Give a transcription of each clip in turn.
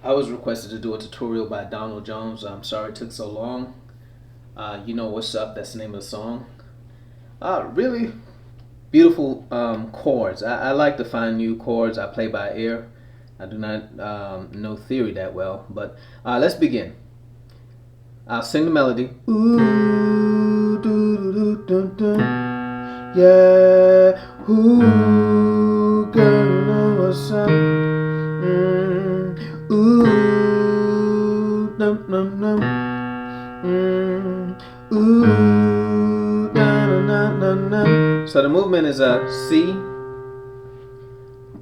I was requested to do a tutorial by Donell Jones. I'm sorry it took so long. You know what's up, that's the name of the song. Really beautiful chords. I like to find new chords. I play by ear. I do not know theory that well, but let's begin. I'll sing the melody. Ooh, doo, doo, doo, doo. Yeah, ooh, girl, you know what's up. Ooh, num num num. Ooh, na na na na. So the movement is a C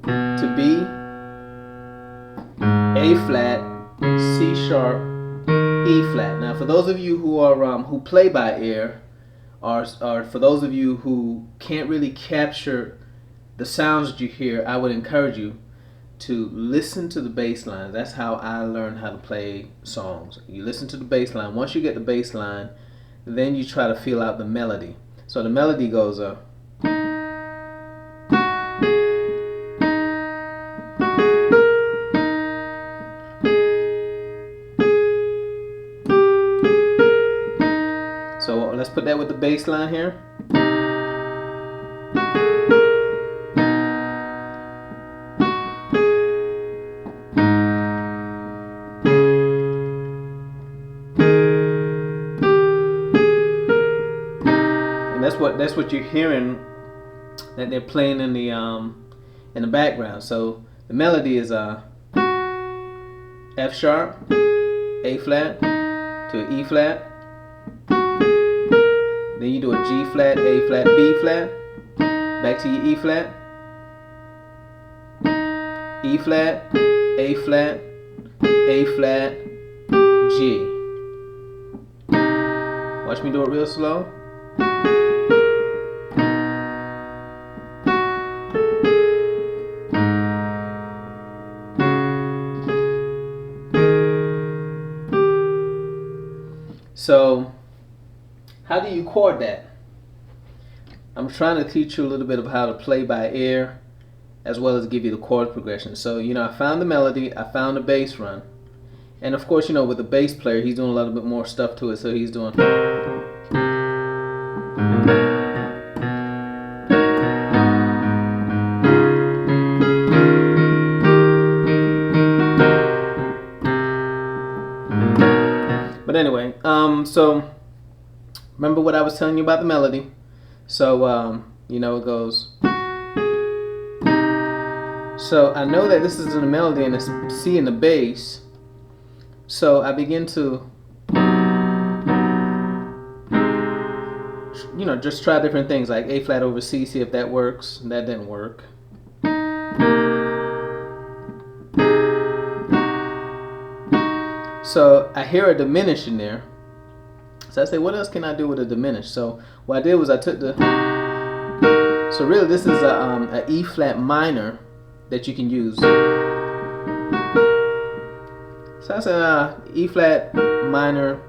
to B, A flat, C sharp, E flat. Now, for those of you who are who play by ear, or for those of you who can't really capture the sounds that you hear, I would encourage you to listen to the bass line. That's how I learned how to play songs. You listen to the bass line. Once you get the bass line, then you try to feel out the melody. So the melody goes so let's put that with the bass line here. And that's what you're hearing that they're playing in the background. So the melody is F sharp, A flat to E flat. Then you do a G flat, A flat, B flat. Back to your E flat, E flat, A flat, A flat, G. Watch me do it real slow. So, how do you chord that? I'm trying to teach you a little bit of how to play by ear, as well as give you the chord progression. So, I found the melody, I found the bass run. And of course, with the bass player, he's doing a little bit more stuff to it. So he's doing. But anyway, so remember what I was telling you about the melody. So, it goes. So I know that this is in the melody and it's C in the bass. So I begin to, just try different things like A flat over C, see if that works. That didn't work. So I hear a diminish in there. So I say, what else can I do with a diminish? So what I did was I took so really this is a E flat minor that you can use. So I said E flat minor.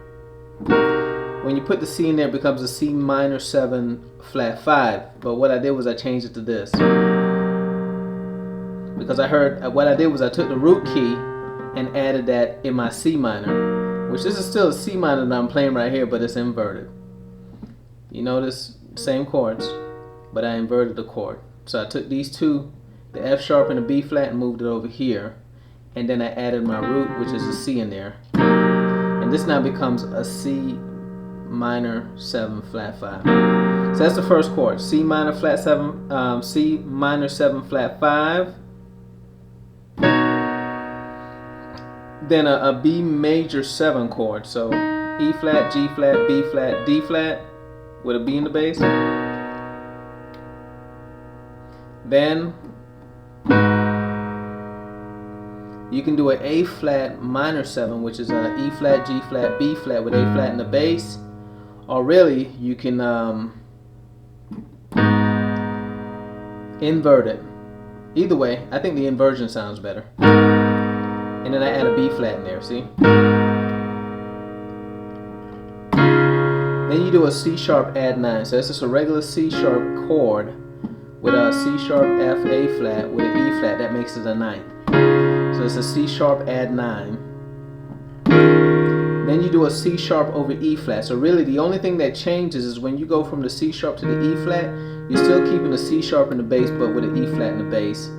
When you put the C in there, it becomes a C minor 7 flat 5. But what I did was I changed it to this. Because I heard, what I did was I took the root key and added that in my C minor, which this is still a C minor that I'm playing right here, but it's inverted. You notice, same chords, but I inverted the chord. So I took these two, the F sharp and the B flat, and moved it over here. And then I added my root, which is a C in there. And this now becomes a C minor 7 flat 5. So that's the first chord, C minor flat 7, C minor 7 flat 5. Then a B major 7 chord, so E flat, G flat, B flat, D flat with a B in the bass. Then you can do an A flat minor 7, which is a E flat, G flat, B flat with A flat in the bass. Or really, you can invert it. Either way, I think the inversion sounds better. And then I add a B flat in there, see? Then you do a C sharp add 9. So that's just a regular C sharp chord with a C sharp F A flat with an E flat. That makes it a 9. So it's a C sharp add 9. Then you do a C sharp over E flat. So really the only thing that changes is when you go from the C sharp to the E flat, you're still keeping the C sharp in the bass but with an E flat in the bass.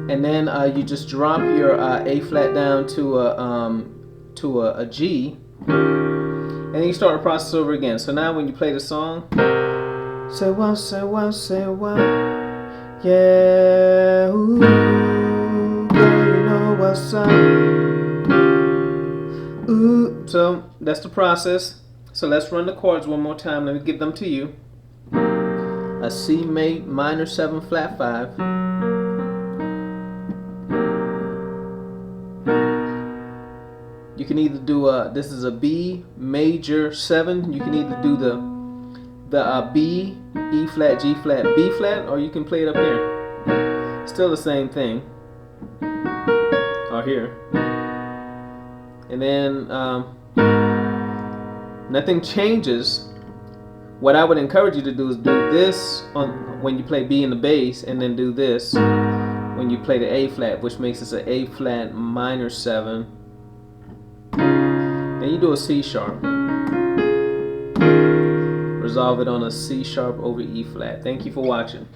And then you just drop your A flat down to a G, and then you start the process over again. So now when you play the song, say what, say what, say what, yeah, ooh, girl, you know what's up, ooh. So that's the process. So let's run the chords one more time. Let me give them to you. A C minor 7 flat 5. You can either do this is a B major 7. You can either do the B, E flat, G flat, B flat, or you can play it up here. Still the same thing. Or here. And then nothing changes. What I would encourage you to do is do this when you play B in the bass, and then do this when you play the A flat, which makes this an A flat minor 7. Then you do a C sharp. Resolve it on a C sharp over E flat. Thank you for watching.